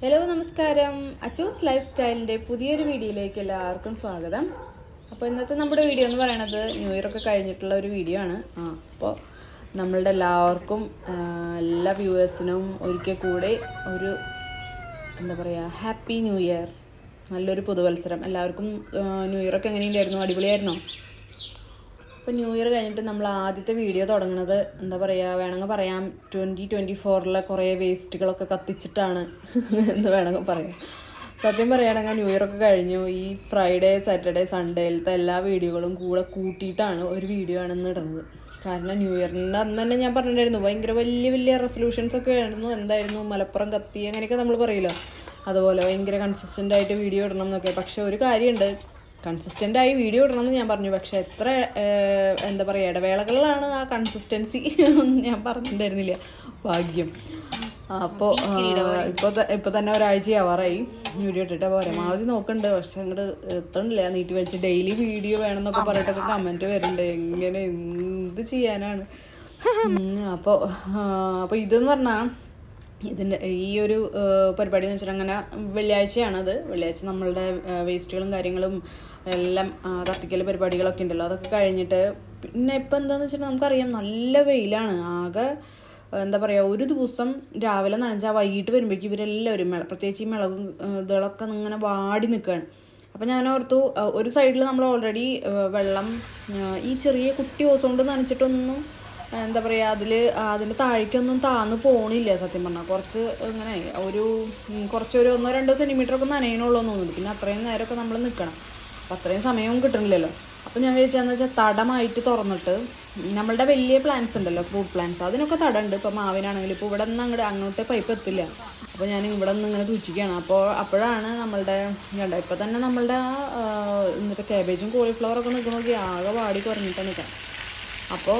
Hello നമസ്കാരം. Achus life സ്റ്റൈലിൻ്റെ പുതിയൊരു വീഡിയോയിലേക്ക് എല്ലാവർക്കും സ്വാഗതം. അപ്പോൾ ഇന്നത്തെ നമ്മുടെ വീഡിയോ എന്ന് പറയുന്നത് ന്യൂ ഇയർ ഒക്കെ കഴിഞ്ഞിട്ടുള്ള ഒരു വീഡിയോ ആണ്. അപ്പോൾ നമ്മളുടെ എല്ലാവർക്കും എല്ലാ വ്യൂവേഴ്സിനും ഒരിക്കൽ കൂടെ ഒരു എന്താ പറയുക ഹാപ്പി ന്യൂ ഇയർ, നല്ലൊരു പുതുവത്സരം. എല്ലാവർക്കും ന്യൂ ഇയർ ഒക്കെ എങ്ങനെയുണ്ടായിരുന്നു? അടിപൊളിയായിരുന്നോ? ഇപ്പോൾ ന്യൂ ഇയർ കഴിഞ്ഞിട്ട് നമ്മൾ ആദ്യത്തെ വീഡിയോ തുടങ്ങുന്നത് എന്താ പറയുക, വേണമെങ്കിൽ പറയാം 2024 കുറേ വേസ്റ്റുകളൊക്കെ കത്തിച്ചിട്ടാണ് എന്ന് വേണമെങ്കിൽ പറയാം. സത്യം പറയുകയാണെങ്കിൽ ന്യൂ ഇയർ ഒക്കെ കഴിഞ്ഞു. ഈ ഫ്രൈഡേ, സാറ്റർഡേ, സൺഡേയിലത്തെ എല്ലാ വീഡിയോകളും കൂടെ കൂട്ടിയിട്ടാണ് ഒരു വീഡിയോ ആണെന്ന് ഇടുന്നത്. കാരണം ന്യൂ ഇയറിൻ്റെ അന്ന് തന്നെ ഞാൻ പറഞ്ഞിട്ടുണ്ടായിരുന്നു ഭയങ്കര വലിയ വലിയ റെസൊല്യൂഷൻസ് ഒക്കെ ആയിരുന്നു. എന്തായിരുന്നു, മലപ്പുറം കത്തി അങ്ങനെയൊക്കെ നമ്മൾ പറയില്ലോ, അതുപോലെ ഭയങ്കര കൺസിസ്റ്റൻ്റ് ആയിട്ട് വീഡിയോ ഇടണം എന്നൊക്കെ. പക്ഷെ ഒരു കാര്യമുണ്ട്, കൺസിസ്റ്റൻ്റായി വീഡിയോ ഇടണമെന്ന് ഞാൻ പറഞ്ഞു, പക്ഷെ എത്ര എന്താ പറയുക ഇടവേളകളിലാണ് ആ കൺസിസ്റ്റൻസി ഞാൻ പറഞ്ഞിട്ടുണ്ടായിരുന്നില്ല. ഭാഗ്യം. അപ്പോൾ ഇപ്പോൾ തന്നെ ഒരാഴ്ചയാവാറായി വീഡിയോ ഇട്ടിട്ട്. അപ്പോൾ പരമാവധി നോക്കുന്നുണ്ട്, പക്ഷെ അങ്ങോട്ട് എത്തണില്ല. നീട്ടി വലിച്ച് ഡെയിലി വീഡിയോ വേണമെന്നൊക്കെ പറഞ്ഞിട്ടൊക്കെ കമൻറ്റ് വരുന്നുണ്ട്. എങ്ങനെ എന്ത് ചെയ്യാനാണ്? അപ്പോൾ ഇതെന്ന് പറഞ്ഞാൽ ഇതിൻ്റെ ഈ ഒരു പരിപാടി എന്ന് വെച്ചാൽ അങ്ങനെ വെള്ളിയാഴ്ചയാണത്. വെള്ളിയാഴ്ച നമ്മളുടെ വേസ്റ്റുകളും കാര്യങ്ങളും എല്ലാം കത്തിക്കൽ പരിപാടികളൊക്കെ ഉണ്ടല്ലോ, അതൊക്കെ കഴിഞ്ഞിട്ട് പിന്നെ ഇപ്പം എന്താണെന്ന് വെച്ചിട്ടുണ്ടെങ്കിൽ നമുക്കറിയാം നല്ല വെയിലാണ്. ആകെ എന്താ പറയുക, ഒരു ദിവസം രാവിലെ നനച്ചാൽ വൈകിട്ട് വരുമ്പോഴേക്കും ഇവരെല്ലാവരും പ്രത്യേകിച്ച് ഈ മിളകും ഇതുകളൊക്കെ ഇങ്ങനെ വാടി നിൽക്കുകയാണ്. അപ്പം ഞാൻ ഓർത്തു, ഒരു സൈഡിൽ നമ്മൾ ഓൾറെഡി വെള്ളം ഈ ചെറിയ കുട്ടി ഓസ് കൊണ്ട് നനച്ചിട്ടൊന്നും എന്താ പറയുക അതിൻ്റെ താഴേക്കൊന്നും താന്ന് പോണില്ല. സത്യം പറഞ്ഞാൽ കുറച്ച് ഇങ്ങനെ കുറച്ചൊരു 1-2 സെൻറ്റിമീറ്ററൊക്കെ നനയണുള്ളൂ എന്ന് തോന്നുന്നു. പിന്നെ അത്രയും നേരമൊക്കെ നമ്മൾ നിൽക്കണം, അപ്പം അത്രയും സമയവും കിട്ടണില്ലല്ലോ. അപ്പം ഞാൻ വിചാരിച്ചതെന്ന് വെച്ചാൽ തടമായിട്ട് തുറന്നിട്ട് നമ്മളുടെ വലിയ പ്ലാന്റ്സ് ഉണ്ടല്ലോ, ഫ്രൂട്ട് പ്ലാന്റ്സ്, അതിനൊക്കെ തടമുണ്ട്. ഇപ്പോൾ മാവിനാണെങ്കിലും ഇപ്പോൾ ഇവിടെ നിന്ന് അങ്ങോട്ട് പൈപ്പ് എത്തില്ല. അപ്പോൾ ഞാൻ ഇവിടെ നിന്ന് ഇങ്ങനെ സൂക്ഷിക്കുകയാണ്. അപ്പോഴാണ് നമ്മളുടെ ഇപ്പോൾ തന്നെ നമ്മളുടെ എന്നിട്ട് കാബേജും കോളിഫ്ലവറൊക്കെ നിൽക്കണമെങ്കിൽ ആകെ വാടി കുറഞ്ഞിട്ടാണ് നിൽക്കാം. അപ്പോൾ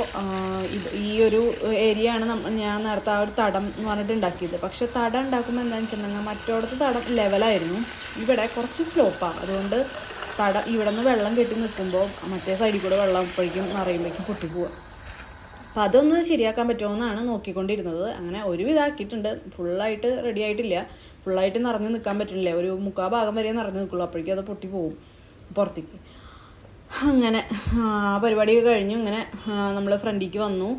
ഈ ഒരു ഏരിയ ആണ് ഞാൻ നേരത്തെ ആ ഒരു തടം എന്ന് പറഞ്ഞിട്ട് ഉണ്ടാക്കിയത്. പക്ഷെ തടം ഉണ്ടാക്കുമ്പോൾ എന്താണെന്ന് വെച്ചിട്ടുണ്ടെങ്കിൽ മറ്റോടത്ത് തടം ലെവലായിരുന്നു, ഇവിടെ കുറച്ച് സ്ലോപ്പാണ്. അതുകൊണ്ട് ഇവിടെ നിന്ന് വെള്ളം കെട്ടി നിൽക്കുമ്പോൾ മറ്റേ സൈഡിൽ കൂടെ വെള്ളം അപ്പോഴേക്കും നിറയുമ്പോഴേക്കും പൊട്ടിപ്പോവുക. അപ്പം അതൊന്ന് ശരിയാക്കാൻ പറ്റുമെന്നാണ് നോക്കിക്കൊണ്ടിരുന്നത്. അങ്ങനെ ഒരുവിധമാക്കിയിട്ടുണ്ട്, ഫുള്ളായിട്ട് റെഡി ആയിട്ടില്ല. ഫുള്ളായിട്ട് നിറഞ്ഞ് നിൽക്കാൻ പറ്റുന്നില്ല, ഒരു 3/4 ഭാഗം വരെ നിറഞ്ഞ് നിൽക്കുള്ളൂ, അപ്പോഴേക്കും അത് പൊട്ടിപ്പോവും പുറത്തേക്ക്. അങ്ങനെ ആ പരിപാടിയൊക്കെ കഴിഞ്ഞു. ഇങ്ങനെ നമ്മൾ ഫ്രണ്ടിലേക്ക് വന്നു.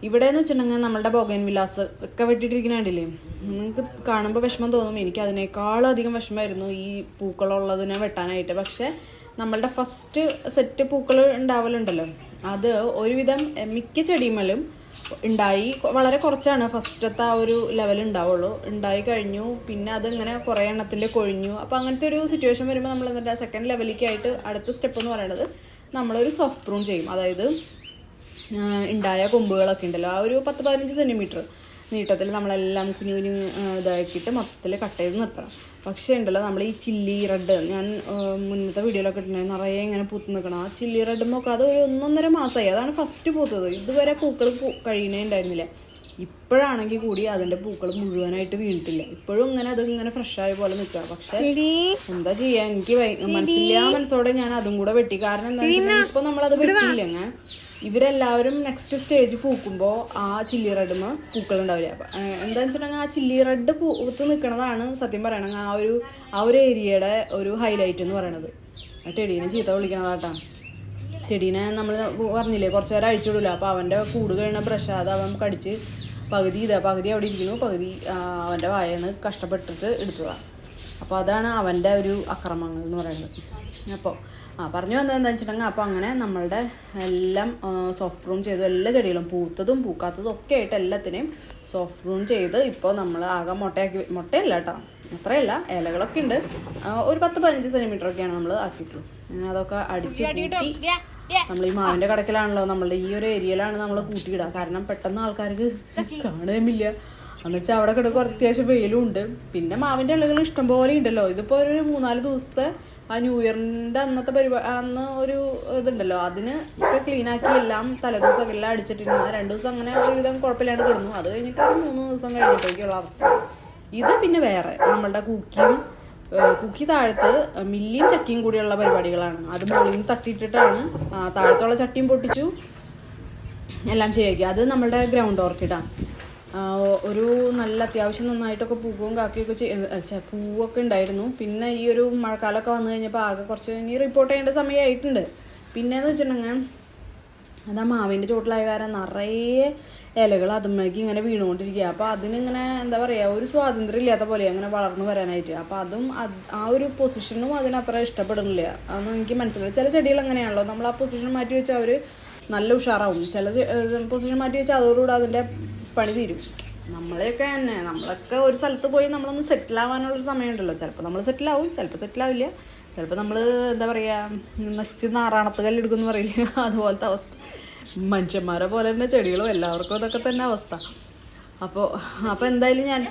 ഇവിടെ എന്ന് വെച്ചിട്ടുണ്ടെങ്കിൽ നമ്മളുടെ ബൊഗൈൻ വില്ലാസ് ഒക്കെ വെട്ടിയിട്ടിരിക്കുന്ന കണ്ടില്ലേ, നിങ്ങൾക്ക് കാണുമ്പോൾ വിഷമം തോന്നും. എനിക്ക് അതിനേക്കാളും അധികം വിഷമമായിരുന്നു ഈ പൂക്കളുള്ളതിനെ വെട്ടാനായിട്ട്. പക്ഷേ നമ്മളുടെ ഫസ്റ്റ് സെറ്റ് പൂക്കൾ ഉണ്ടാവലുണ്ടല്ലോ, അത് ഒരുവിധം മിക്ക ചെടിമേലും ഉണ്ടായി. വളരെ കുറച്ചാണ് ഫസ്റ്റത്തെ ആ ഒരു ലെവൽ ഉണ്ടാവുള്ളൂ. ഉണ്ടായി കഴിഞ്ഞു, പിന്നെ അതിങ്ങനെ കുറേ എണ്ണത്തിൻ്റെ കൊഴിഞ്ഞു. അപ്പോൾ അങ്ങനത്തെ ഒരു സിറ്റുവേഷൻ വരുമ്പോൾ നമ്മൾ എന്നിട്ട് സെക്കൻഡ് ലെവലിലേക്കായിട്ട് അടുത്ത സ്റ്റെപ്പ് എന്ന് പറയുന്നത് നമ്മളൊരു സോഫ്റ്റ് പ്രൂൺ ചെയ്യും. അതായത് ഉണ്ടായ കൊമ്പുകളൊക്കെ ഉണ്ടല്ലോ, ആ ഒരു 10-15 സെൻറ്റിമീറ്റർ നീട്ടത്തിൽ നമ്മളെല്ലാം കുഞ്ഞു കുഞ്ഞു ഇതാക്കിയിട്ട് മൊത്തത്തിൽ കട്ട് ചെയ്ത് നിർത്തണം. പക്ഷേ ഉണ്ടല്ലോ നമ്മൾ ഈ ചില്ലി റെഡ്, ഞാൻ മുന്നത്തെ വീഡിയോയിലൊക്കെ ഇട്ടിട്ടുണ്ടായിരുന്നു, നിറയെ ഇങ്ങനെ പൂത്ത് നിൽക്കണം. ആ ചില്ലി റെഡ് ഒക്കെ അത് ഒരു 1-1.5 മാസമായി, അതാണ് ഫസ്റ്റ് പൂത്തത്. ഇതുവരെ പൂക്കൾ കഴിയണേ ഉണ്ടായിരുന്നില്ല. ഇപ്പോഴാണെങ്കിൽ കൂടി അതിൻ്റെ പൂക്കൾ മുഴുവനായിട്ട് വീണിട്ടില്ല. ഇപ്പോഴും ഇങ്ങനെ അതിങ്ങനെ ഫ്രഷായ പോലെ നിൽക്കുക. പക്ഷേ എന്താ ചെയ്യുക, എനിക്ക് മനസ്സോടെ ഞാൻ അതും കൂടെ വെട്ടി. കാരണം എന്താ വെച്ചാൽ ഇപ്പോൾ നമ്മളത് വെട്ടിയില്ല. അങ്ങനെ ഇവരെല്ലാവരും നെക്സ്റ്റ് സ്റ്റേജ് പൂക്കുമ്പോൾ ആ ചില്ലി റെഡുമ്മ പൂക്കളുണ്ടാവില്ല. അപ്പം എന്താണെന്ന് വെച്ചിട്ടുണ്ടെങ്കിൽ ആ ചില്ലി റെഡ് പൂത്ത് നിൽക്കുന്നതാണ് സത്യം പറയണമെങ്കിൽ ആ ഒരു ഏരിയയുടെ ഒരു ഹൈലൈറ്റ് എന്ന് പറയണത്. ആ ടെടീനെ ചീത്ത വിളിക്കണതാട്ടാ. ടെടീനെ നമ്മൾ പറഞ്ഞില്ലേ കുറച്ച് നേരം അഴിച്ചിടില്ല. അപ്പോൾ അവൻ്റെ കൂട് കഴിയുന്ന ബ്രഷ് അത് അവൻ കടിച്ച് പകുതി അവിടെ ഇരിക്കുന്നു, പകുതി അവൻ്റെ വായന്ന് കഷ്ടപ്പെട്ടിട്ട് എടുത്തതാണ്. അപ്പോൾ അതാണ് അവൻ്റെ ഒരു അക്രമങ്ങൾ എന്ന് പറയുന്നത്. അപ്പോൾ പറഞ്ഞു വന്നത് എന്താണെന്ന് വെച്ചിട്ടുണ്ടെങ്കിൽ, അപ്പോൾ അങ്ങനെ നമ്മളുടെ എല്ലാം സോഫ്റ്റ് പ്രൂൺ ചെയ്തു. എല്ലാ ചെടികളും പൂത്തതും പൂക്കാത്തതും ഒക്കെ ആയിട്ട് എല്ലാത്തിനെയും സോഫ്റ്റ് പ്രൂൺ ചെയ്ത് ഇപ്പോൾ നമ്മൾ ആകെ മുട്ടയല്ല കേട്ടോ, അത്രയല്ല, ഇലകളൊക്കെ ഉണ്ട്. ഒരു 10-15 സെൻറ്റിമീറ്ററൊക്കെയാണ് നമ്മൾ ആക്കിയിട്ടുള്ളൂ. അതൊക്കെ അടിച്ച് കൂട്ടി നമ്മൾ ഈ മാവിൻ്റെ കടക്കിലാണല്ലോ, നമ്മളുടെ ഈ ഒരു ഏരിയയിലാണ് നമ്മൾ കൂട്ടിയിടുക. കാരണം പെട്ടെന്ന് ആൾക്കാർക്ക് കാണുകയുമില്ല. എന്ന് വെച്ചാൽ അവിടെ കിടക്കും, അത്യാവശ്യം വെയിലും ഉണ്ട്. പിന്നെ മാവിൻ്റെ ഇലകൾ ഇഷ്ടംപോലെ ഉണ്ടല്ലോ. ഇതിപ്പോൾ ഒരു 3-4 ദിവസത്തെ ആ ന്യൂ ഇയറിൻ്റെ അന്ന് ഒരു ഇതുണ്ടല്ലോ, അതിന് ഒക്കെ ക്ലീനാക്കി എല്ലാം തലേദിവസമൊക്കെ എല്ലാം അടിച്ചിട്ടിരുന്നു. 2 ദിവസം അങ്ങനെ ഒരുവിധം കുഴപ്പമില്ലാണ്ട് കിടന്നു. അത് കഴിഞ്ഞിട്ട് ഒരു 3 ദിവസം കഴിഞ്ഞിട്ടേക്കുള്ള അവസ്ഥ. ഇത് പിന്നെ വേറെ നമ്മളുടെ കുക്കി താഴത്ത് മില്ലിയും ചക്കിയും കൂടിയുള്ള പരിപാടികളാണ്. അത് മുകളിൽ നിന്ന് തട്ടിയിട്ടിട്ടാണ് താഴത്തുള്ള ചട്ടിയും പൊട്ടിച്ചു എല്ലാം ചെയ്യുക. അത് നമ്മളുടെ ഗ്രൗണ്ട് ഓർക്കിഡാണ്. ഒരു നല്ല അത്യാവശ്യം നന്നായിട്ടൊക്കെ പൂവും കാക്കുകയൊക്കെ പൂവൊക്കെ ഉണ്ടായിരുന്നു. പിന്നെ ഈ ഒരു മഴക്കാലമൊക്കെ വന്നു കഴിഞ്ഞപ്പോൾ ആകെ കുറച്ച് ഇനി റിപ്പോർട്ട് ചെയ്യേണ്ട സമയമായിട്ടുണ്ട്. പിന്നെയെന്ന് വെച്ചിട്ടുണ്ടെങ്കിൽ അത് ആ മാവിൻ്റെ ചോട്ടിലായ കാരണം നിറയെ ഇലകൾ അതുമ്മേക്ക് ഇങ്ങനെ വീണുകൊണ്ടിരിക്കുക. അപ്പോൾ അതിനിങ്ങനെ എന്താ പറയുക, ഒരു സ്വാതന്ത്ര്യം ഇല്ലാത്ത പോലെ അങ്ങനെ വളർന്നു വരാനായിട്ട്. അപ്പോൾ അതും ആ ഒരു പൊസിഷനും അതിനത്ര ഇഷ്ടപ്പെടുന്നില്ല. അതൊന്നും എനിക്ക് മനസ്സിലായി. ചില ചെടികൾ അങ്ങനെയാണല്ലോ, നമ്മൾ ആ പൊസിഷൻ മാറ്റി വെച്ചാൽ അവർ നല്ല ഉഷാറാവും. ചില പൊസിഷൻ മാറ്റി വെച്ചാൽ അതോടുകൂടെ അതിൻ്റെ പണി തീരും. നമ്മളെയൊക്കെ തന്നെ, നമ്മളൊക്കെ ഒരു സ്ഥലത്ത് പോയി നമ്മളൊന്ന് സെറ്റിൽ ആവാനുള്ളൊരു സമയമുണ്ടല്ലോ. ചിലപ്പോൾ നമ്മൾ സെറ്റിലാവും, ചിലപ്പോൾ സെറ്റിലാവില്ല. ചിലപ്പോൾ നമ്മൾ എന്താ പറയുക, നശിച്ച് നാറാണത്ത് കല്ലെടുക്കുമെന്ന് പറയില്ല, അതുപോലത്തെ അവസ്ഥ. മനുഷ്യന്മാരെ പോലെ തന്നെ ചെടികളും എല്ലാവർക്കും അതൊക്കെ തന്നെ അവസ്ഥ. അപ്പോൾ എന്തായാലും ഞാൻ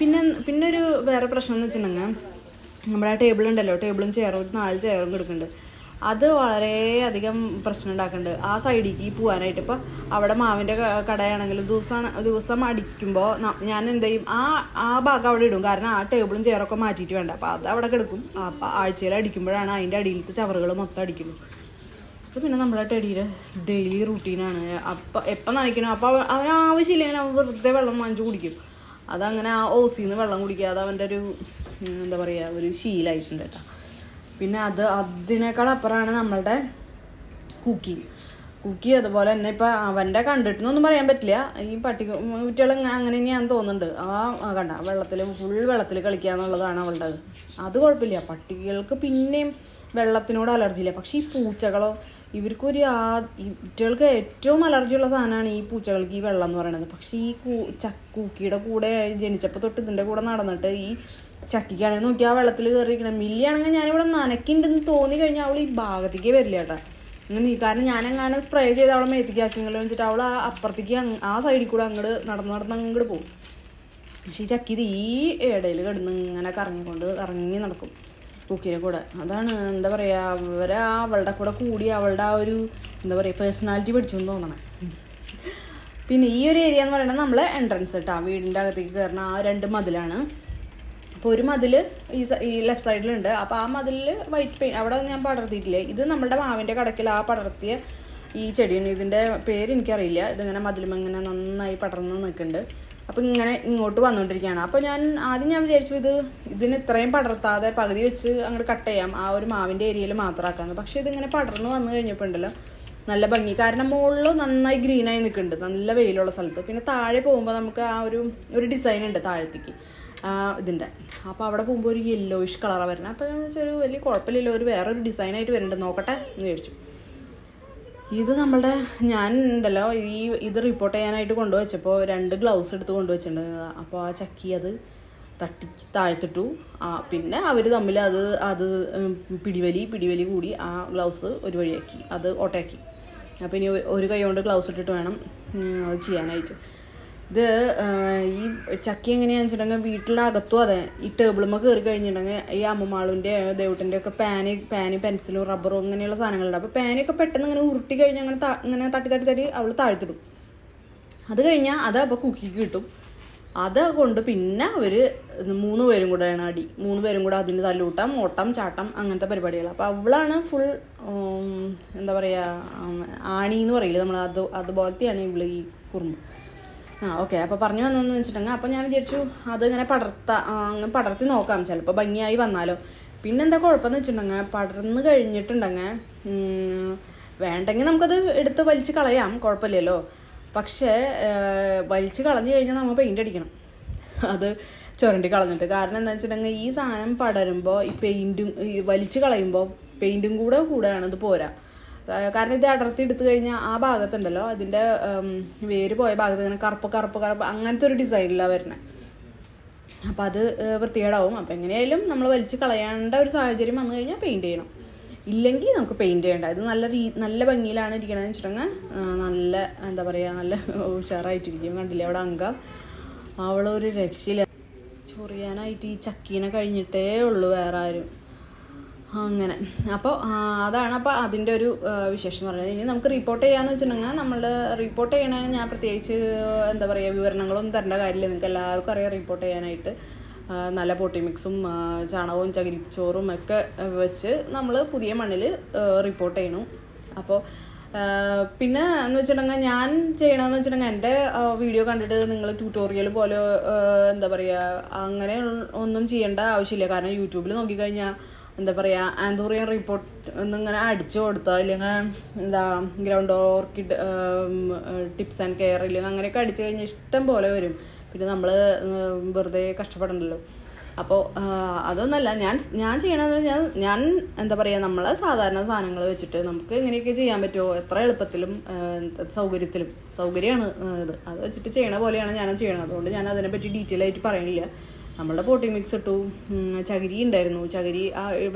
പിന്നെ ഒരു വേറെ പ്രശ്നം എന്ന് വെച്ചിട്ടുണ്ടെങ്കിൽ, നമ്മുടെ ആ ടേബിൾ ഉണ്ടല്ലോ, ടേബിളും ചെയറും, ഒരു 4 ചെയറും കിടക്കുന്നുണ്ട്. അത് വളരെയധികം പ്രശ്നം ഉണ്ടാക്കുന്നുണ്ട് ആ സൈഡിലേക്ക് പോകാനായിട്ട്. ഇപ്പോൾ അവിടെ മാവിൻ്റെ കടയാണെങ്കിൽ ദിവസം അടിക്കുമ്പോൾ ഞാൻ എന്ത് ചെയ്യും, ആ ഭാഗം അവിടെ ഇടും. കാരണം ആ ടേബിളും ചെയറൊക്കെ മാറ്റിയിട്ട് വേണ്ട. അപ്പോൾ അത് അവിടെ കിടക്കും. അപ്പോൾ ആഴ്ചയിൽ അടിക്കുമ്പോഴാണ് അതിൻ്റെ അടിയിലത്തെ ചവറുകൾ മൊത്തം അടിക്കുള്ളൂ. അപ്പോൾ പിന്നെ നമ്മുടെ ടെടിയുടെ ഡെയിലി റൂട്ടീനാണ്. അപ്പോൾ എപ്പം നനയ്ക്കണം, അപ്പോൾ അവൻ ആവശ്യമില്ലെങ്കിൽ അവൻ വെറുതെ വെള്ളം വാങ്ങിച്ച് കുടിക്കും. അതങ്ങനെ ആ ഓസിന്ന് വെള്ളം കുടിക്കുക, അത് അവൻ്റെ ഒരു എന്താ പറയുക, ഒരു ശീലമായിട്ടുണ്ട് കേട്ടോ. പിന്നെ അതിനേക്കാൾ അപ്പുറമാണ് നമ്മളുടെ കുക്കി. അതുപോലെ തന്നെ ഇപ്പം അവൻ്റെ കണ്ടിട്ടെന്നൊന്നും പറയാൻ പറ്റില്ല. ഈ കുട്ടികൾ അങ്ങനെ ഞാൻ തോന്നുന്നുണ്ട്. കണ്ട ഫുൾ വെള്ളത്തിൽ കളിക്കുക എന്നുള്ളതാണ് അവളുടെ. അത് കുഴപ്പമില്ല. പട്ടികൾക്ക് പിന്നെയും വെള്ളത്തിനോട് അലർജി ഇല്ല. പക്ഷേ ഈ പൂച്ചകളോ, ഇവർക്കൊരു കുട്ടികൾക്ക് ഏറ്റവും അലർജിയുള്ള സാധനമാണ് ഈ പൂച്ചകൾക്ക് ഈ വെള്ളം എന്ന് പറയുന്നത്. പക്ഷേ ഈ കുക്കിയുടെ കൂടെ ജനിച്ചപ്പോൾ തൊട്ട് ഇതിൻ്റെ കൂടെ നടന്നിട്ട് ഈ ചക്കിക്കാണെങ്കിൽ നോക്കി ആ വെള്ളത്തിൽ കയറിയിരിക്കണം. മില്ലിയാണെങ്കിൽ ഞാനിവിടെ നനയ്ക്കുന്നുണ്ടെന്ന് തോന്നി കഴിഞ്ഞാൽ അവൾ ഈ ഭാഗത്തേക്ക് വരില്ല കേട്ടോ. കാരണം ഞാനെങ്ങനെ സ്പ്രേ ചെയ്ത് അവളെ മേത്തിക്കാക്കിയെങ്കിലും വെച്ചിട്ട് അവൾ അപ്പുറത്തേക്ക് ആ സൈഡിൽ കൂടെ അങ്ങോട്ട് നടന്ന് അങ്ങോട്ട് പോകും. പക്ഷേ ഈ ചക്കി ഇത് ഈ ഇടയിൽ കിടന്ന് ഇങ്ങനെ കറങ്ങി നടക്കും കുക്കിയുടെ കൂടെ. അതാണ് എന്താ പറയുക, അവളുടെ കൂടെ കൂടി അവളുടെ ആ ഒരു എന്താ പറയുക പേഴ്സണാലിറ്റി പഠിച്ചു എന്ന് തോന്നണേ. പിന്നെ ഈ ഒരു ഏരിയ എന്ന് പറയുന്നത് നമ്മൾ എൻട്രൻസ് കേട്ടോ, വീടിൻ്റെ അകത്തേക്ക് കയറുന്ന ആ 2 മതിലാണ്. അപ്പോൾ ഒരു മതിൽ ഈ ലെഫ്റ്റ് സൈഡിലുണ്ട്. അപ്പോൾ ആ മതിലിൽ വൈറ്റ് പെയിൻറ്റ് അവിടെ ഞാൻ പടർത്തിയിട്ടില്ലേ, ഇത് നമ്മുടെ മാവിൻ്റെ കടക്കിൽ ആ പടർത്തിയ ഈ ചെടിയാണ്. ഇതിൻ്റെ പേര് എനിക്കറിയില്ല. ഇതിങ്ങനെ മതിലുമിങ്ങനെ നന്നായി പടർന്ന് നിൽക്കുന്നുണ്ട്. അപ്പോൾ ഇങ്ങനെ ഇങ്ങോട്ട് വന്നുകൊണ്ടിരിക്കുകയാണ്. അപ്പോൾ ആദ്യം ഞാൻ വിചാരിച്ചു ഇതിന് ഇത്രയും പടർത്താതെ പകുതി വെച്ച് അങ്ങോട്ട് കട്ട് ചെയ്യാം, ആ ഒരു മാവിൻ്റെ ഏരിയയിൽ മാത്രമാക്കാമെന്ന്. പക്ഷേ ഇതിങ്ങനെ പടർന്ന് വന്നു കഴിഞ്ഞപ്പോൾ ഉണ്ടല്ലോ നല്ല ഭംഗി. കാരണം മുകളിൽ നന്നായി ഗ്രീനായി നിൽക്കുന്നുണ്ട്, നല്ല വെയിലുള്ള സ്ഥലത്ത്. പിന്നെ താഴെ പോകുമ്പോൾ നമുക്ക് ആ ഒരു ഡിസൈൻ ഉണ്ട് താഴത്തേക്ക് ഇതിൻ്റെ. അപ്പോൾ അവിടെ പോകുമ്പോൾ ഒരു യെല്ലോയിഷ് കളറാണ് വരുന്നത്. അപ്പോൾ ഒരു വലിയ കുഴപ്പമില്ലല്ലോ, വേറൊരു ഡിസൈനായിട്ട് വരുന്നുണ്ട്, നോക്കട്ടെ എന്ന് വിചാരിച്ചു. ഇത് നമ്മളുടെ ഞാൻ ഉണ്ടല്ലോ ഇത് റിപ്പോർട്ട് ചെയ്യാനായിട്ട് കൊണ്ടുവച്ചപ്പോൾ 2 ഗ്ലൗസ് എടുത്ത് കൊണ്ടുവച്ചിട്ടുണ്ട്. അപ്പോൾ ആ ചക്കി അത് താഴ്ത്തിട്ടു. പിന്നെ അവർ തമ്മിൽ അത് പിടിവലി കൂടി ആ ഗ്ലൗസ് ഒരു വഴിയാക്കി, അത് ഓട്ടയാക്കി. അപ്പോൾ ഇനി ഒരു കൈ കൊണ്ട് ഗ്ലൗസ് ഇട്ടിട്ട് വേണം അത് ചെയ്യാനായിട്ട്. ഇത് ഈ ചക്കി എങ്ങനെയാണെന്ന് വെച്ചിട്ടുണ്ടെങ്കിൽ വീട്ടിലകത്തും അതെ, ഈ ടേബിളുമ്മ കയറി കഴിഞ്ഞിട്ടുണ്ടെങ്കിൽ ഈ അമ്മമാളിൻ്റെ ദേവട്ടിൻ്റെ ഒക്കെ പാന് പെൻസിലും റബ്ബറും അങ്ങനെയുള്ള സാധനങ്ങളുണ്ട്. അപ്പോൾ പാനൊക്കെ പെട്ടെന്ന് ഇങ്ങനെ ഉരുട്ടി കഴിഞ്ഞാൽ ഇങ്ങനെ തട്ടി അവൾ താഴ്ത്തിടും. അത് കഴിഞ്ഞാൽ അത് അപ്പോൾ കുക്കിക്ക് കിട്ടും. അത് കൊണ്ട് പിന്നെ അവർ 3 പേരും കൂടെയാണ് അടി. 3 പേരും കൂടെ അതിന് തല്ലൂട്ടം, ഓട്ടം, ചാട്ടം, അങ്ങനത്തെ പരിപാടികൾ. അപ്പോൾ അവളാണ് ഫുൾ എന്താ പറയുക, ആണി എന്ന് പറയില്ല നമ്മൾ, അതുപോലത്തെയാണ് ഇവള് ഈ കുറുമ്പ്. ഓക്കെ. അപ്പോൾ പറഞ്ഞു വന്നതെന്ന് വെച്ചിട്ടുണ്ടെങ്കിൽ, അപ്പോൾ ഞാൻ വിചാരിച്ചു അതിങ്ങനെ പടർത്തി നോക്കാം, ചിലപ്പോൾ ഭംഗിയായി വന്നാലോ. പിന്നെന്താ കുഴപ്പമെന്ന് വെച്ചിട്ടുണ്ടെങ്കിൽ, പടർന്ന് കഴിഞ്ഞിട്ടുണ്ടെങ്കിൽ വേണ്ടെങ്കിൽ നമുക്കത് എടുത്ത് വലിച്ച് കളയാം, കുഴപ്പമില്ലല്ലോ. പക്ഷേ വലിച്ച് കളഞ്ഞു കഴിഞ്ഞാൽ നമ്മൾ പെയിൻ്റ് അടിക്കണം, അത് ചുരണ്ടി കളഞ്ഞിട്ട്. കാരണം എന്താ വെച്ചിട്ടുണ്ടെങ്കിൽ ഈ സാധനം പടരുമ്പോൾ ഈ വലിച്ച് കളയുമ്പോൾ പെയിൻറ്റും കൂടെയാണ് ഇത് പോരാ. കാരണം ഇത് അടർത്തി എടുത്തു കഴിഞ്ഞാൽ ആ ഭാഗത്തുണ്ടല്ലോ അതിൻ്റെ വേര് പോയ ഭാഗത്ത് ഇങ്ങനെ കറുപ്പ് അങ്ങനത്തെ ഒരു ഡിസൈനിലാണ് വരുന്നത്. അപ്പോൾ അത് വൃത്തികേടാവും. അപ്പോൾ എങ്ങനെയായാലും നമ്മൾ വലിച്ച് കളയേണ്ട ഒരു സാഹചര്യം വന്നു കഴിഞ്ഞാൽ പെയിൻറ്റ് ചെയ്യണം, ഇല്ലെങ്കിൽ നമുക്ക് പെയിൻറ്റ് ചെയ്യേണ്ട. ഇത് നല്ല ഭംഗിയിലാണ് ഇരിക്കണമെന്ന് വെച്ചിട്ടുണ്ടെങ്കിൽ നല്ല എന്താ പറയുക, നല്ല ഉഷാറായിട്ടിരിക്കും. കണ്ടില്ലേ അവിടെ അംഗം, അവളൊരു രക്ഷയില്ല. ചൊറിയാനായിട്ട് ഈ ചക്കീനെ കഴിഞ്ഞിട്ടേ ഉള്ളൂ വേറെ ആരും. അങ്ങനെ അപ്പോൾ അതാണ്. അപ്പോൾ അതിൻ്റെ ഒരു വിശേഷം എന്ന് പറയുന്നത്. ഇനി നമുക്ക് റിപ്പോർട്ട് ചെയ്യാമെന്ന് വെച്ചിട്ടുണ്ടെങ്കിൽ, നമ്മൾ റിപ്പോർട്ട് ചെയ്യണതിന് ഞാൻ പ്രത്യേകിച്ച് എന്താ പറയുക വിവരണങ്ങളൊന്നും തരേണ്ട കാര്യമില്ല. നിങ്ങൾക്ക് എല്ലാവർക്കും അറിയാം റിപ്പോർട്ട് ചെയ്യാനായിട്ട്. നല്ല പൊട്ടി മിക്സും ചാണകവും ചകിരിച്ചോറും ഒക്കെ വെച്ച് നമ്മൾ പുതിയ മണ്ണിൽ റിപ്പോർട്ട് ചെയ്യണം. അപ്പോൾ പിന്നെ എന്ന് വെച്ചിട്ടുണ്ടെങ്കിൽ ഞാൻ ചെയ്യണമെന്ന് വെച്ചിട്ടുണ്ടെങ്കിൽ എൻ്റെ വീഡിയോ കണ്ടിട്ട് നിങ്ങൾ ട്യൂട്ടോറിയൽ പോലെ എന്താ പറയുക അങ്ങനെ ഒന്നും ചെയ്യേണ്ട ആവശ്യമില്ല. കാരണം യൂട്യൂബിൽ നോക്കിക്കഴിഞ്ഞാൽ എന്താ പറയുക ആന്തൂറിയൻ റിപ്പോർട്ട് എന്നിങ്ങനെ അടിച്ചു കൊടുത്താൽ ഇല്ലെങ്കിൽ എന്താ ground orchid tips and care ഇല്ലെങ്കിൽ അങ്ങനെയൊക്കെ അടിച്ചു കഴിഞ്ഞാൽ ഇഷ്ടം പോലെ വരും. പിന്നെ നമ്മൾ വെറുതെ കഷ്ടപ്പെടണ്ടല്ലോ. അപ്പോൾ അതൊന്നല്ല ഞാൻ ചെയ്യണമെന്ന് ഞാൻ എന്താ പറയുക നമ്മളെ സാധാരണ സാധനങ്ങൾ വെച്ചിട്ട് നമുക്ക് എങ്ങനെയൊക്കെ ചെയ്യാൻ പറ്റുമോ എത്ര എളുപ്പത്തിലും സൗകര്യമാണ് ഇത് അത് വെച്ചിട്ട് ചെയ്യണ പോലെയാണ് ഞാൻ ചെയ്യണത്. അതുകൊണ്ട് ഞാൻ അതിനെപ്പറ്റി ഡീറ്റെയിൽ ആയിട്ട് പറയണില്ല. നമ്മളുടെ പോട്ടിംഗ് മിക്സ് ഇട്ടു, ചകിരി ഉണ്ടായിരുന്നു. ചകിരി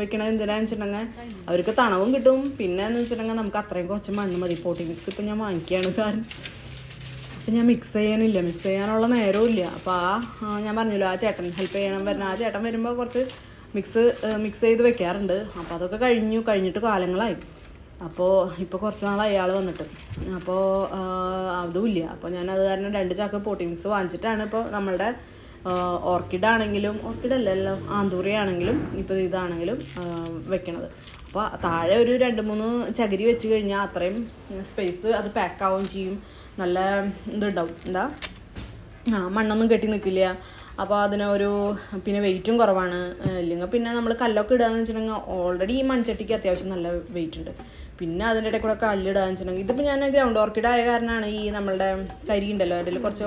വെക്കണത് എന്തിനാന്ന് വെച്ചിട്ടുണ്ടെങ്കിൽ അവർക്ക് തണവും കിട്ടും. പിന്നെ എന്ന് വെച്ചിട്ടുണ്ടെങ്കിൽ നമുക്ക് അത്രയും കുറച്ച് മണ്ണ് മതി. പോട്ടിംഗ് മിക്സ് ഇപ്പം ഞാൻ വാങ്ങിക്കുകയാണ്. കാരണം അപ്പം ഞാൻ മിക്സ് ചെയ്യാനുള്ള നേരവും ഇല്ല. അപ്പോൾ ഞാൻ പറഞ്ഞല്ലോ ആ ചേട്ടൻ ഹെൽപ്പ് ചെയ്യണം വരുന്ന ആ ചേട്ടൻ വരുമ്പോൾ കുറച്ച് മിക്സ് ചെയ്ത് വെക്കാറുണ്ട്. അപ്പോൾ അതൊക്കെ കഴിഞ്ഞിട്ട് കാലങ്ങളായി. അപ്പോൾ ഇപ്പോൾ കുറച്ച് നാളായി അയാൾ വന്നിട്ട്. അപ്പോൾ അതുമില്ല. അപ്പോൾ ഞാൻ അത് കാരണം 2 ചാക്ക് പോട്ടിംഗ് മിക്സ് വാങ്ങിച്ചിട്ടാണ് ഇപ്പോൾ നമ്മളുടെ ഓർക്കിഡല്ലല്ലോ ആന്തൂറി ആണെങ്കിലും ഇപ്പോൾ ഇതാണെങ്കിലും വെക്കണത്. അപ്പോൾ താഴെ ഒരു 2-3 ചകിരി വെച്ച് കഴിഞ്ഞാൽ അത്രയും സ്പേസ് അത് പാക്കാവുകയും ചെയ്യും. നല്ല ഇതുണ്ടാവും, എന്താ മണ്ണൊന്നും കെട്ടി നിൽക്കില്ല. അപ്പോൾ അതിനൊരു പിന്നെ വെയിറ്റും കുറവാണ്. ഇല്ലെങ്കിൽ പിന്നെ നമ്മൾ കല്ലൊക്കെ ഇടുകയെന്ന് വെച്ചിട്ടുണ്ടെങ്കിൽ ഓൾറെഡി ഈ മൺചട്ടിക്ക് അത്യാവശ്യം നല്ല വെയിറ്റ് ഉണ്ട്. പിന്നെ അതിൻ്റെ ഇടയിൽ കൂടെ കല്ലിടുകയെന്ന് വെച്ചിട്ടുണ്ടെങ്കിൽ ഇതിപ്പോൾ ഞാൻ ഗ്രൗണ്ട് ഓർക്കിഡ് ആയ കാരണമാണ് ഈ നമ്മളുടെ കരി ഉണ്ടല്ലോ അതിൽ കുറച്ച്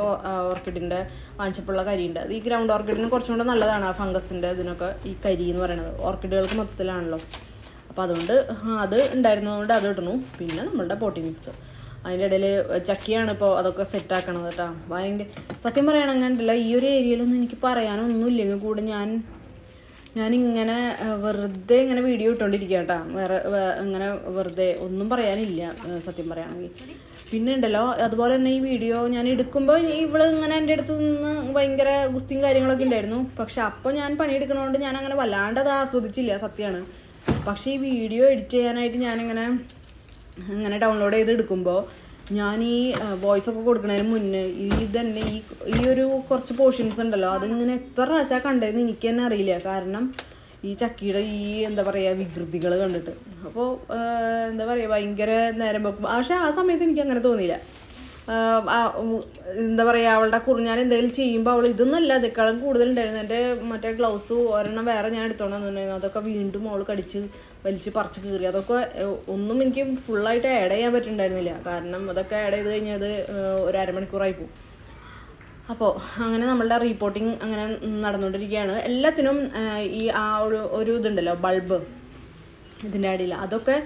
ഓർക്കിഡിൻ്റെ വാങ്ങിച്ചപ്പോഴുള്ള കരിയുണ്ട്. അത് ഈ ഗ്രൗണ്ട് ഓർക്കിഡിന് കുറച്ചും കൂടെ നല്ലതാണ്. ആ ഫംഗസിൻ്റെ ഇതിനൊക്കെ ഈ കരി എന്ന് പറയുന്നത് ഓർക്കിഡുകൾക്ക് മൊത്തത്തിലാണല്ലോ. അപ്പോൾ അതുകൊണ്ട് അത് ഉണ്ടായിരുന്നതുകൊണ്ട് അത് ഇടുന്നു. പിന്നെ നമ്മളുടെ പോട്ടിംഗ് മിക്സ് അതിൻ്റെ ഇടയിൽ ചക്കിയാണ് ഇപ്പോൾ അതൊക്കെ സെറ്റാക്കണത് കേട്ടോ. ഭയങ്കര സത്യം പറയുകയാണെങ്കിൽ ഉണ്ടല്ലോ ഈ ഒരു ഏരിയയിലൊന്നും എനിക്ക് പറയാനൊന്നുമില്ലെങ്കിൽ കൂടെ ഞാനിങ്ങനെ വെറുതെ ഇങ്ങനെ വീഡിയോ ഇട്ടുകൊണ്ടിരിക്കുക കേട്ടോ. ഇങ്ങനെ വെറുതെ ഒന്നും പറയാനില്ല സത്യം പറയുകയാണെങ്കിൽ. പിന്നെ ഉണ്ടല്ലോ അതുപോലെ തന്നെ ഈ വീഡിയോ ഞാൻ എടുക്കുമ്പോൾ ഇവള് ഇങ്ങനെ എൻ്റെ അടുത്ത് നിന്ന് ഭയങ്കര ഗുസ്തിയും കാര്യങ്ങളൊക്കെ ഉണ്ടായിരുന്നു. പക്ഷെ അപ്പോൾ ഞാൻ പണിയെടുക്കണോണ്ട് ഞാൻ അങ്ങനെ വല്ലാണ്ട് അത് ആസ്വദിച്ചില്ല സത്യമാണ്. പക്ഷേ ഈ വീഡിയോ എഡിറ്റ് ചെയ്യാനായിട്ട് ഞാനിങ്ങനെ ഡൗൺലോഡ് ചെയ്ത് എടുക്കുമ്പോൾ ഞാൻ ഈ വോയിസ് ഒക്കെ കൊടുക്കുന്നതിന് മുന്നേ ഇതന്നെ ഈ ഒരു കുറച്ച് പോർഷൻസ് ഉണ്ടല്ലോ അതിങ്ങനെ എത്ര പ്രാവശ്യം കണ്ടതെന്ന് എനിക്ക് തന്നെ അറിയില്ല. കാരണം ഈ ചക്കിയുടെ ഈ എന്താ പറയുക വികൃതികൾ കണ്ടിട്ട്. അപ്പോൾ എന്താ പറയുക ഭയങ്കര നേരം വെക്കും. പക്ഷെ ആ സമയത്ത് എനിക്ക് അങ്ങനെ തോന്നിയില്ല. എന്താ പറയുക അവളുടെ ഞാൻ എന്തെങ്കിലും ചെയ്യുമ്പോൾ അവൾ ഇതൊന്നുമല്ല അതേക്കാളും കൂടുതലുണ്ടായിരുന്നു. എൻ്റെ മറ്റേ ഗ്ലൗസ് ഒരെണ്ണം വേറെ ഞാൻ എടുത്തോണ്ട് വന്നിട്ടുണ്ടായിരുന്നു. അതൊക്കെ വീണ്ടും അവൾ വലിച്ച് പറിച്ച് കീറി. അതൊക്കെ ഒന്നും എനിക്ക് ഫുള്ളായിട്ട് ആഡ് ചെയ്യാൻ പറ്റുന്നുണ്ടായിരുന്നില്ല. കാരണം അതൊക്കെ ആഡ് ചെയ്ത് കഴിഞ്ഞാൽ അത് ഒരു അരമണിക്കൂറായി പോകും. അപ്പോൾ അങ്ങനെ നമ്മളുടെ റിപ്പോർട്ടിങ് അങ്ങനെ നടന്നുകൊണ്ടിരിക്കുകയാണ്. എല്ലാത്തിനും ഈ ഒരു ഇതുണ്ടല്ലോ ബൾബ് ഇതിൻ്റെ അടിയിൽ അതൊക്കെ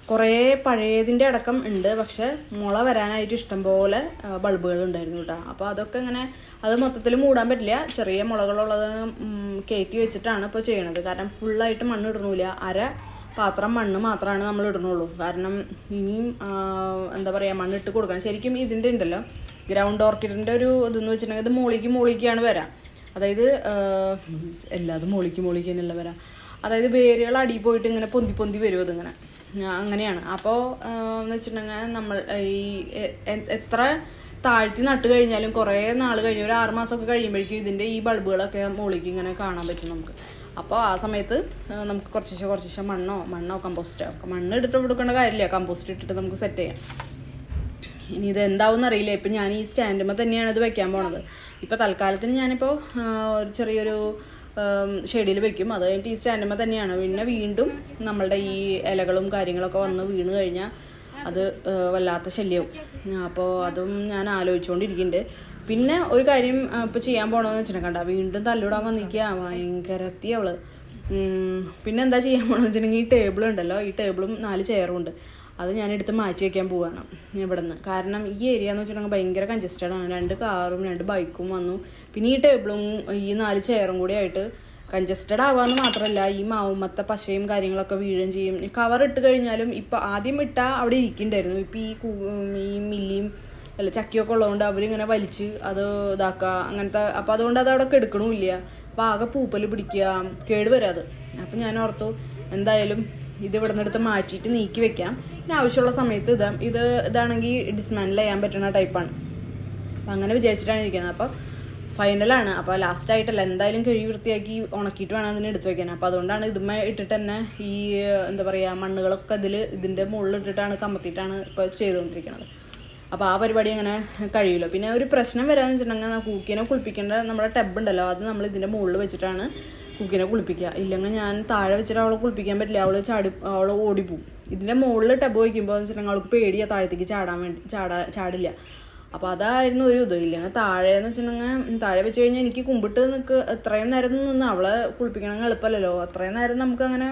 കുറേ പഴയതിൻ്റെ അടക്കം ഉണ്ട്. പക്ഷെ മുള വരാനായിട്ട് ഇഷ്ടംപോലെ ബൾബുകൾ ഉണ്ടായിരുന്നു കേട്ടോ. അപ്പോൾ അതൊക്കെ ഇങ്ങനെ അത് മൊത്തത്തിൽ മൂടാൻ പറ്റില്ല. ചെറിയ മുളകളുള്ളത് കയറ്റി വെച്ചിട്ടാണ് ഇപ്പോൾ ചെയ്യണത്. കാരണം ഫുള്ളായിട്ട് മണ്ണ് ഇടണില്ല. പാത്രം മണ്ണ് മാത്രമാണ് നമ്മൾ ഇടണുള്ളൂ. കാരണം ഇനിയും എന്താ പറയുക മണ്ണിട്ട് കൊടുക്കണം. ശരിക്കും ഇതിൻ്റെ ഉണ്ടല്ലോ ഗ്രൗണ്ട് ഓർക്കിഡിൻ്റെ ഒരു ഇതെന്ന് വെച്ചിട്ടുണ്ടെങ്കിൽ ഇത് മോളിക്കാണ് വരാം. അതായത് എല്ലാതും മോളിക്ക് തന്നെയല്ല വരാം. അതായത് വേരുകൾ അടിയിൽ പോയിട്ട് ഇങ്ങനെ പൊന്തി വരും അതിങ്ങനെ അങ്ങനെയാണ്. അപ്പോൾ എന്ന് വെച്ചിട്ടുണ്ടെങ്കിൽ നമ്മൾ ഈ എത്ര താഴ്ത്തി നട്ട് കഴിഞ്ഞാലും കുറേ നാൾ കഴിഞ്ഞ് ഒരു 6 മാസമൊക്കെ കഴിയുമ്പോഴേക്കും ഇതിൻ്റെ ഈ ബൾബുകളൊക്കെ മോളിക്ക് ഇങ്ങനെ കാണാൻ പറ്റും നമുക്ക്. അപ്പോൾ ആ സമയത്ത് നമുക്ക് കുറച്ച് മണ്ണോ കമ്പോസ്റ്റോ മണ്ണ് ഇട്ടിട്ട് കൊടുക്കേണ്ട കാര്യമില്ല. കമ്പോസ്റ്റ് ഇട്ടിട്ട് നമുക്ക് സെറ്റ് ചെയ്യാം. ഇനി ഇത് എന്താവും അറിയില്ല. ഇപ്പം ഞാൻ ഈ സ്റ്റാൻഡുമ്പോൾ തന്നെയാണ് ഇത് വെക്കാൻ പോണത്. ഇപ്പോൾ തൽക്കാലത്തിന് ഞാനിപ്പോൾ ഒരു ചെറിയൊരു ഷെഡിൽ വെക്കും. അത് കഴിഞ്ഞിട്ട് ഈ സ്റ്റാൻഡുമ്പോൾ തന്നെയാണ്. പിന്നെ വീണ്ടും നമ്മളുടെ ഈ ഇലകളും കാര്യങ്ങളൊക്കെ വന്ന് വീണ് കഴിഞ്ഞാൽ അത് വല്ലാത്ത ശല്യവും. അപ്പോൾ അതും ഞാൻ ആലോചിച്ചുകൊണ്ടിരിക്കുന്നുണ്ട്. പിന്നെ ഒരു കാര്യം ഇപ്പോൾ ചെയ്യാൻ പോകണമെന്ന് വെച്ചിട്ടുണ്ടെങ്കിൽ വീണ്ടും തല്ലിടാൻ വന്നിരിക്കുക ഭയങ്കര അവള്. പിന്നെ എന്താ ചെയ്യാൻ പോകണമെന്ന് വെച്ചിട്ടുണ്ടെങ്കിൽ ഈ ടേബിൾ ഉണ്ടല്ലോ, ഈ ടേബിളും 4 ചെയറും ഉണ്ട്. അത് ഞാനെടുത്ത് മാറ്റി വയ്ക്കാൻ പോവുകയാണ് ഇവിടെ നിന്ന്. കാരണം ഈ ഏരിയ എന്ന് വെച്ചിട്ടുണ്ടെങ്കിൽ ഭയങ്കര കൺജസ്റ്റഡ് ആണ്. 2 കാറും 2 ബൈക്കും വന്നു. പിന്നെ ഈ ടേബിളും ഈ 4 ചെയറും കൂടി ആയിട്ട് കൺജസ്റ്റഡ് ആവാന്ന് മാത്രമല്ല ഈ മാവുമ്മത്തെ പശയും കാര്യങ്ങളൊക്കെ വീഴുകയും ചെയ്യും. കവർ ഇട്ട് കഴിഞ്ഞാലും ഇപ്പം ആദ്യം ഇട്ടാൽ അവിടെ ഇരിക്കുന്നുണ്ടായിരുന്നു. ഇപ്പം ഈ മില്ലിയും ചക്കിയൊക്കെ ഉള്ളതുകൊണ്ട് അവരിങ്ങനെ വലിച്ച് അത് ഇതാക്കുക അങ്ങനത്തെ. അപ്പോൾ അതുകൊണ്ട് അത് അവിടെ കെടുക്കണമില്ല. അപ്പോൾ ആകെ പൂപ്പൽ പിടിക്കുക, കേടുവരാത്. അപ്പം ഞാൻ ഓർത്തു എന്തായാലും ഇത് ഇവിടെ നിന്നെടുത്ത് മാറ്റിയിട്ട് നീക്കി വെക്കാം. പിന്നെ ആവശ്യമുള്ള സമയത്ത് ഇതാണെങ്കിൽ ഡിസ്മാൻഡിൽ ചെയ്യാൻ പറ്റുന്ന ടൈപ്പാണ്. അപ്പം അങ്ങനെ വിചാരിച്ചിട്ടാണ് ഇരിക്കുന്നത്. അപ്പോൾ ഫൈനലാണ്. അപ്പോൾ ലാസ്റ്റായിട്ടല്ല, എന്തായാലും കഴുകി വൃത്തിയാക്കി ഉണക്കിയിട്ട് വേണം അതിന് എടുത്ത് വയ്ക്കാൻ. അപ്പോൾ അതുകൊണ്ടാണ് ഇതുമ്മ ഇട്ടിട്ട് തന്നെ ഈ എന്താ പറയുക മണ്ണുകളൊക്കെ ഇതിൻ്റെ മുകളിൽ ഇട്ടിട്ടാണ് കമത്തിയിട്ടാണ് ഇപ്പോൾ ചെയ്തുകൊണ്ടിരിക്കുന്നത്. അപ്പോൾ ആ പരിപാടി അങ്ങനെ കഴിയില്ല. പിന്നെ ഒരു പ്രശ്നം വരാമെന്ന് വെച്ചിട്ടുണ്ടെങ്കിൽ കൂക്കിനെ കുളിപ്പിക്കേണ്ട നമ്മുടെ ടബ് ഉണ്ടല്ലോ, അത് നമ്മൾ ഇതിൻ്റെ മുകളിൽ വെച്ചിട്ടാണ് കുക്കിനെ കുളിപ്പിക്കുക. ഇല്ലെങ്കിൽ ഞാൻ താഴെ വെച്ചിട്ട് അവളെ കുളിപ്പിക്കാൻ പറ്റില്ല, അവൾ ഓടിപ്പോവും. ഇതിൻ്റെ മുകളിൽ ടബ് വയ്ക്കുമ്പോൾ എന്ന് വെച്ചിട്ടുണ്ടെങ്കിൽ അവൾക്ക് പേടിയാണ് താഴത്തേക്ക് ചാടില്ല. അപ്പോൾ അതായിരുന്നു ഒരു ഇത്. ഇല്ലെങ്കിൽ താഴെയെന്ന് വെച്ചിട്ടുണ്ടെങ്കിൽ താഴെ വെച്ച് കഴിഞ്ഞാൽ എനിക്ക് കുമ്പിട്ട് എത്രയും നേരം നിന്ന് അവളെ കുളിപ്പിക്കണമെങ്കിൽ എളുപ്പമല്ലല്ലോ, അത്രയും നേരം നമുക്ക് അങ്ങനെ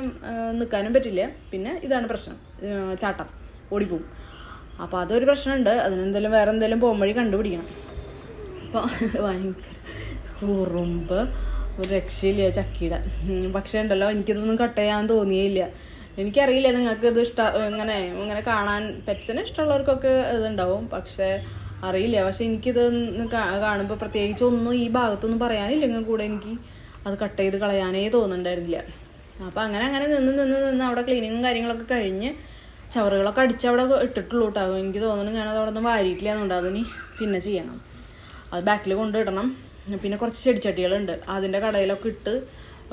നിൽക്കാനും പറ്റില്ല. പിന്നെ ഇതാണ് പ്രശ്നം, ചാട്ടം, ഓടിപ്പോവും. അപ്പോൾ അതൊരു പ്രശ്നമുണ്ട്. അതിനെന്തെങ്കിലും വേറെ എന്തെങ്കിലും പോകുമ്പഴി കണ്ടുപിടിക്കണം. അപ്പോൾ ഭയങ്കര കുറുമ്പ്, ഒരു രക്ഷയില്ല ചക്കിയുടെ. പക്ഷേ ഉണ്ടല്ലോ എനിക്കിതൊന്നും കട്ട് ചെയ്യാൻ തോന്നിയില്ല. എനിക്കറിയില്ല നിങ്ങൾക്ക് ഇത് ഇങ്ങനെ കാണാൻ പെറ്റ്സിന് ഇഷ്ടമുള്ളവർക്കൊക്കെ ഇതുണ്ടാവും, പക്ഷേ അറിയില്ല. പക്ഷെ എനിക്കിത് കാണുമ്പോൾ പ്രത്യേകിച്ച് ഒന്നും ഈ ഭാഗത്തൊന്നും പറയാനില്ലെങ്കിൽ കൂടെ എനിക്ക് അത് കട്ട് ചെയ്ത് കളയാനേ തോന്നുന്നുണ്ടായിരുന്നില്ല. അപ്പോൾ അങ്ങനെ നിന്ന് അവിടെ ക്ലീനിങ്ങും കാര്യങ്ങളൊക്കെ കഴിഞ്ഞ് ചവറുകളൊക്കെ അടിച്ച് അവിടെ ഇട്ടിട്ടുള്ളൂ കേട്ടോ. എനിക്ക് തോന്നുന്നു ഞാനത് അവിടെ നിന്ന് വാരിയിട്ടില്ല എന്നുണ്ട്, അതിന് പിന്നെ ചെയ്യണം. അത് ബാക്കിൽ കൊണ്ടിടണം. പിന്നെ കുറച്ച് ചെടിച്ചട്ടികളുണ്ട്, അതിൻ്റെ കടയിലൊക്കെ ഇട്ട്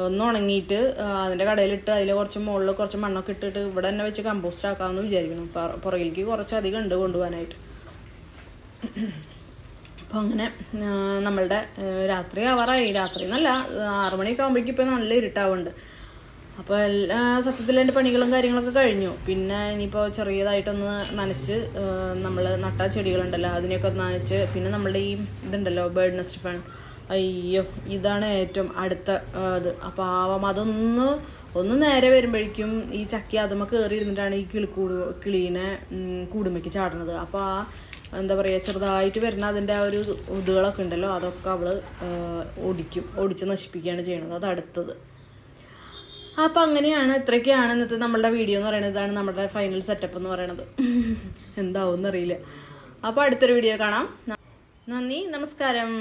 ഒന്ന് ഉണങ്ങിയിട്ട് അതിൻ്റെ കടയിലിട്ട് അതിൽ കുറച്ച് മുകളിൽ കുറച്ച് മണ്ണൊക്കെ ഇട്ടിട്ട് ഇവിടെ തന്നെ വെച്ച് കമ്പോസ്റ്റ് ആക്കാമെന്ന് വിചാരിക്കണം. പുറകിലേക്ക് കുറച്ചധികം ഉണ്ട് കൊണ്ടുപോകാനായിട്ട്. അപ്പോൾ അങ്ങനെ നമ്മളുടെ രാത്രി ആവാറായി. രാത്രി എന്നല്ല, 6 മണിയൊക്കെ ആകുമ്പോഴേക്കും ഇപ്പോൾ നല്ല ഇരുട്ടാവുന്നുണ്ട്. അപ്പോൾ സത്യത്തിൽ എൻ്റെ പണികളും കാര്യങ്ങളൊക്കെ കഴിഞ്ഞു. പിന്നെ ഇനിയിപ്പോൾ ചെറിയതായിട്ടൊന്ന് നനച്ച് നമ്മൾ നട്ട ചെടികളുണ്ടല്ലോ അതിനെയൊക്കെ ഒന്ന് നനച്ച്, പിന്നെ നമ്മളുടെ ഈ ഇതുണ്ടല്ലോ ബേർഡ് നെസ്റ്റ് ഫാൻ, അയ്യോ ഇതാണ് ഏറ്റവും അടുത്ത ഇത്. അപ്പോൾ ഒന്ന് നേരെ വരുമ്പോഴേക്കും ഈ ചക്കി അതുമ്മ കയറി ഇരുന്നിട്ടാണ് ഈ കിളീനെ കൂടുമ്പയ്ക്ക് ചാടുന്നത്. അപ്പോൾ എന്താ പറയുക ചെറുതായിട്ട് വരുന്ന അതിൻ്റെ ആ ഒരു ഇതുകളൊക്കെ ഉണ്ടല്ലോ അതൊക്കെ അവൾ ഓടിച്ച് നശിപ്പിക്കുകയാണ് ചെയ്യണത്. അത് അടുത്തത്. അപ്പോൾ അങ്ങനെയാണ്, ഇത്രയൊക്കെയാണ് ഇന്നത്തെ നമ്മളുടെ വീഡിയോ എന്ന് പറയുന്നത്. ഇതാണ് നമ്മുടെ ഫൈനൽ സെറ്റപ്പ് എന്ന് പറയുന്നത്. എന്താവും എന്നറിയില്ല. അപ്പോൾ അടുത്തൊരു വീഡിയോ കാണാം. നന്ദി, നമസ്കാരം.